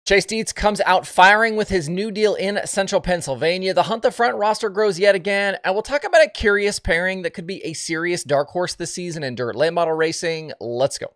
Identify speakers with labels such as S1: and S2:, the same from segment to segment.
S1: Chase Dietz comes out firing with his new deal in Central Pennsylvania. The Hunt the Front roster grows yet again, and we'll talk about a curious pairing that could be a serious dark horse this season in dirt late model racing. Let's go.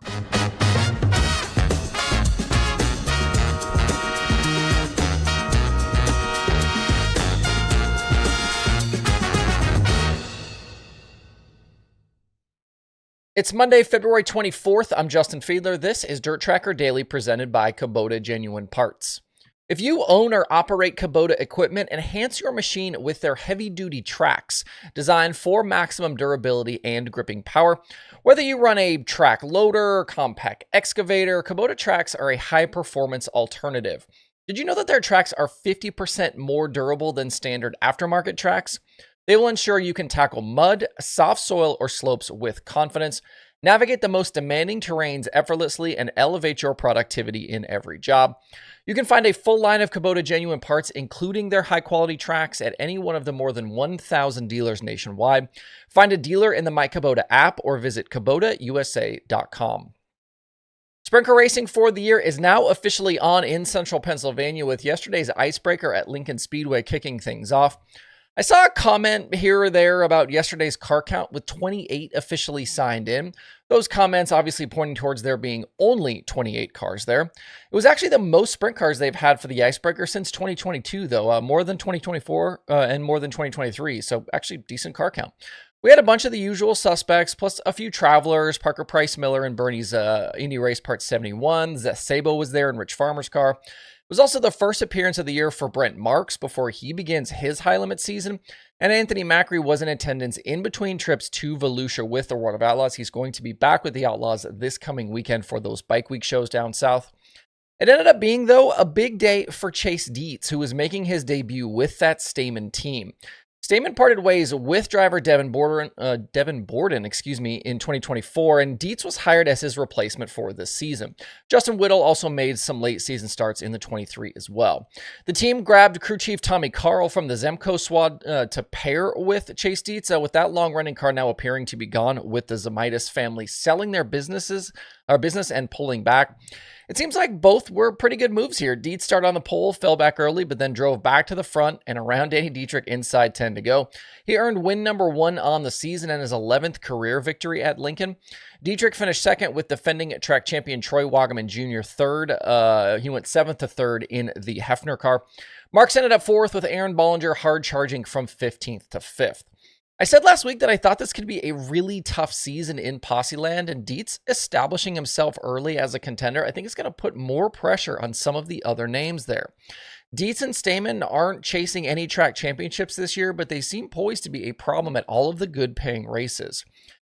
S1: It's Monday, February 24th. I'm Justin Fiedler. This is DIRTRACKR Daily presented by Kubota Genuine Parts. If you own or operate Kubota equipment, enhance your machine with their heavy-duty tracks, designed for maximum durability and gripping power. Whether you run a track loader, compact excavator, Kubota tracks are a high-performance alternative. Did you know that their tracks are 50% more durable than standard aftermarket tracks? They will ensure you can tackle mud, soft soil, or slopes with confidence, navigate the most demanding terrains effortlessly, and elevate your productivity in every job. You can find a full line of Kubota Genuine Parts, including their high-quality tracks, at any one of the more than 1,000 dealers nationwide. Find a dealer in the My Kubota app or visit KubotaUSA.com. Sprint car racing for the year is now officially on in Central Pennsylvania, with yesterday's Icebreaker at Lincoln Speedway kicking things off. I saw a comment here or there about yesterday's car count with 28 officially signed in. Those comments obviously pointing towards there being only 28 cars there. It was actually the most sprint cars they've had for the Icebreaker since 2022, though, more than 2024 and more than 2023. So actually decent car count. We had a bunch of the usual suspects, plus a few travelers, Parker Price Miller and Bernie's Indy Race Part 71. Zeth Sabo was there in Rich Farmer's car. It was also the first appearance of the year for Brent Marks before he begins his high-limit season, and Anthony Macri was in attendance in between trips to Volusia with the World of Outlaws. He's going to be back with the Outlaws this coming weekend for those Bike Week shows down south. It ended up being, though, a big day for Chase Dietz, who was making his debut with that Stamen team. Stamen parted ways with driver Devin Borden, in 2024, and Dietz was hired as his replacement for this season. Justin Whittle also made some late season starts in the 23 as well. The team grabbed crew chief Tommy Carl from the Zemco squad to pair with Chase Dietz, with that long-running car now appearing to be gone, with the Zemaitis family selling their business and pulling back. It seems like both were pretty good moves here. Dietz started on the pole, fell back early, but then drove back to the front and around Danny Dietrich inside 10 to go. He earned win number 1 on the season and his 11th career victory at Lincoln. Dietrich finished second with defending track champion Troy Wagaman Jr. third. He went 7th to 3rd in the Hefner car. Marks ended up 4th with Aaron Bollinger hard charging from 15th to 5th. I said last week that I thought this could be a really tough season in Posse Land, and Dietz establishing himself early as a contender, I think it's going to put more pressure on some of the other names there. Dietz and Stamen aren't chasing any track championships this year, but they seem poised to be a problem at all of the good paying races.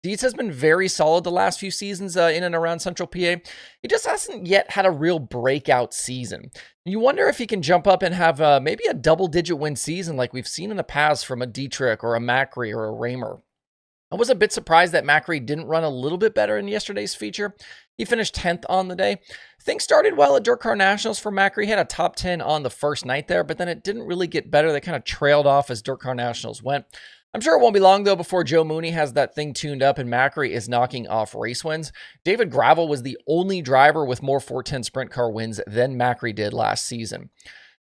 S1: Dietz has been very solid the last few seasons in and around Central PA. He just hasn't yet had a real breakout season. You wonder if he can jump up and have maybe a double-digit win season like we've seen in the past from a Dietrich or a Macri or a Raymer. I was a bit surprised that Macri didn't run a little bit better in yesterday's feature. He finished 10th on the day. Things started well at Dirt Car Nationals for Macri. He had a top 10 on the first night there, but then it didn't really get better. They kind of trailed off as Dirt Car Nationals went. I'm sure it won't be long, though, before Joe Mooney has that thing tuned up and Macri is knocking off race wins. David Gravel was the only driver with more 410 sprint car wins than Macri did last season.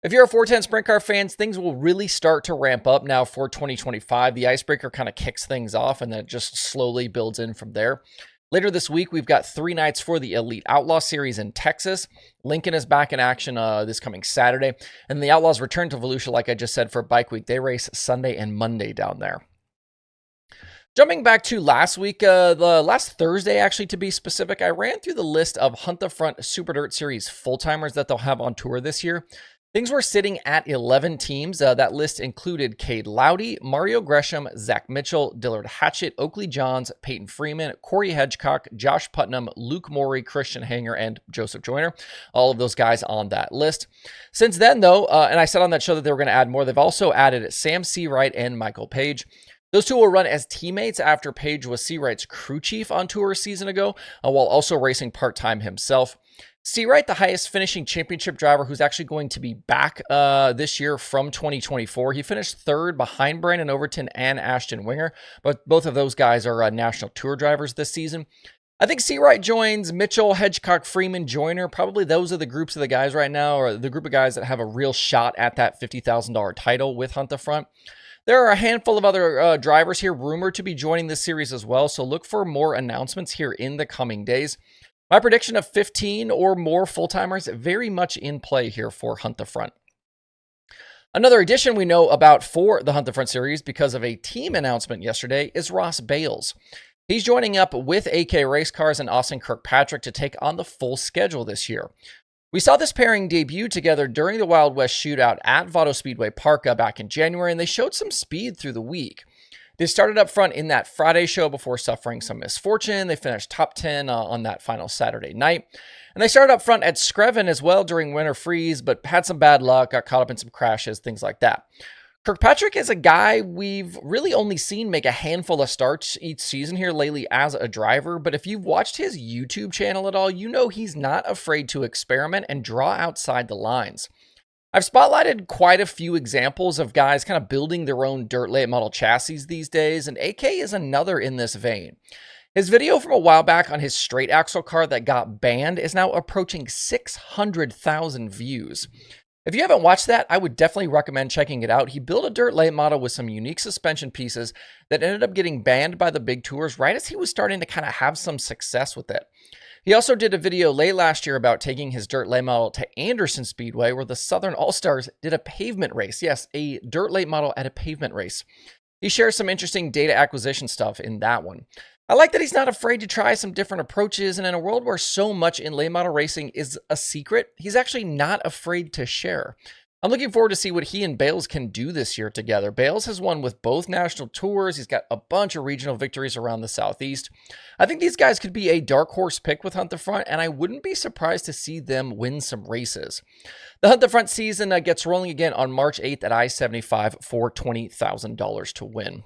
S1: If you're a 410 sprint car fans, things will really start to ramp up now for 2025. The Icebreaker kind of kicks things off and then it just slowly builds in from there. Later this week, we've got 3 nights for the Elite Outlaw Series in Texas. Lincoln is back in action this coming Saturday. And the Outlaws return to Volusia, like I just said, for Bike Week. They race Sunday and Monday down there. Jumping back to last week, the last Thursday, actually, to be specific, I ran through the list of Hunt the Front Super Dirt Series full-timers that they'll have on tour this year. Things were sitting at 11 teams. That list included Cade Lowdy, Mario Gresham, Zach Mitchell, Dillard Hatchett, Oakley Johns, Peyton Freeman, Corey Hedgecock, Josh Putnam, Luke Morey, Christian Hanger, and Joseph Joyner. All of those guys on that list. Since then, though, and I said on that show that they were going to add more, they've also added Sam Seawright and Michael Page. Those two will run as teammates after Page was Seawright's crew chief on tour a season ago, while also racing part-time himself. Seawright, the highest finishing championship driver who's actually going to be back this year from 2024. He finished 3rd behind Brandon Overton and Ashton Winger, but both of those guys are national tour drivers this season. I think Seawright joins, Mitchell, Hedgecock, Freeman, Joyner. Probably those are the groups of the guys right now, or the group of guys that have a real shot at that $50,000 title with Hunt the Front. There are a handful of other drivers here rumored to be joining this series as well, so look for more announcements here in the coming days. My prediction of 15 or more full-timers very much in play here for Hunt the Front. Another addition we know about for the Hunt the Front series because of a team announcement yesterday is Ross Bales. He's joining up with AK Race Cars and Austin Kirkpatrick to take on the full schedule this year. We saw this pairing debut together during the Wild West Shootout at Vado Speedway Parka back in January, and they showed some speed through the week. They started up front in that Friday show before suffering some misfortune. They finished top 10 on that final Saturday night. And they started up front at Screven as well during Winter Freeze, but had some bad luck, got caught up in some crashes, things like that. Kirkpatrick is a guy we've really only seen make a handful of starts each season here lately as a driver, but if you've watched his YouTube channel at all, you know he's not afraid to experiment and draw outside the lines. I've spotlighted quite a few examples of guys kind of building their own dirt late model chassis these days, and AK is another in this vein. His video from a while back on his straight axle car that got banned is now approaching 600,000 views. If you haven't watched that, I would definitely recommend checking it out. He built a dirt late model with some unique suspension pieces that ended up getting banned by the big tours right as he was starting to kind of have some success with it. He also did a video late last year about taking his dirt late model to Anderson Speedway, where the Southern All-Stars did a pavement race. Yes, a dirt late model at a pavement race. He shares some interesting data acquisition stuff in that one. I like that he's not afraid to try some different approaches, and in a world where so much in late model racing is a secret, he's actually not afraid to share. I'm looking forward to see what he and Bales can do this year together. Bales has won with both national tours. He's got a bunch of regional victories around the Southeast. I think these guys could be a dark horse pick with Hunt the Front, and I wouldn't be surprised to see them win some races. The Hunt the Front season gets rolling again on March 8th at I-75 for $20,000 to win.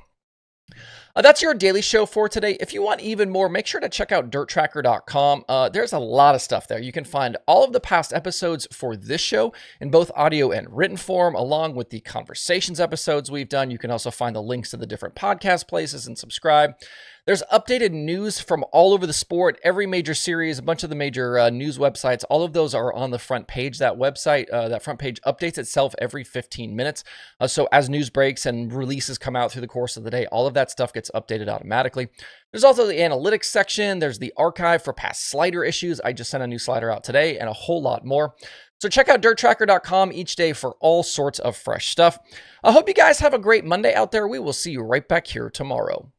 S1: That's your daily show for today. If you want even more, make sure to check out DIRTRACKR.com. There's a lot of stuff there. You can find all of the past episodes for this show in both audio and written form, along with the conversations episodes we've done. You can also find the links to the different podcast places and subscribe. There's updated news from all over the sport, every major series, a bunch of the major news websites. All of those are on the front page. That website, that front page updates itself every 15 minutes. So as news breaks and releases come out through the course of the day, all of that stuff gets updated automatically. There's also the analytics section. There's the archive for past slider issues. I just sent a new slider out today and a whole lot more. So check out DIRTRACKR.com each day for all sorts of fresh stuff. I hope you guys have a great Monday out there. We will see you right back here tomorrow.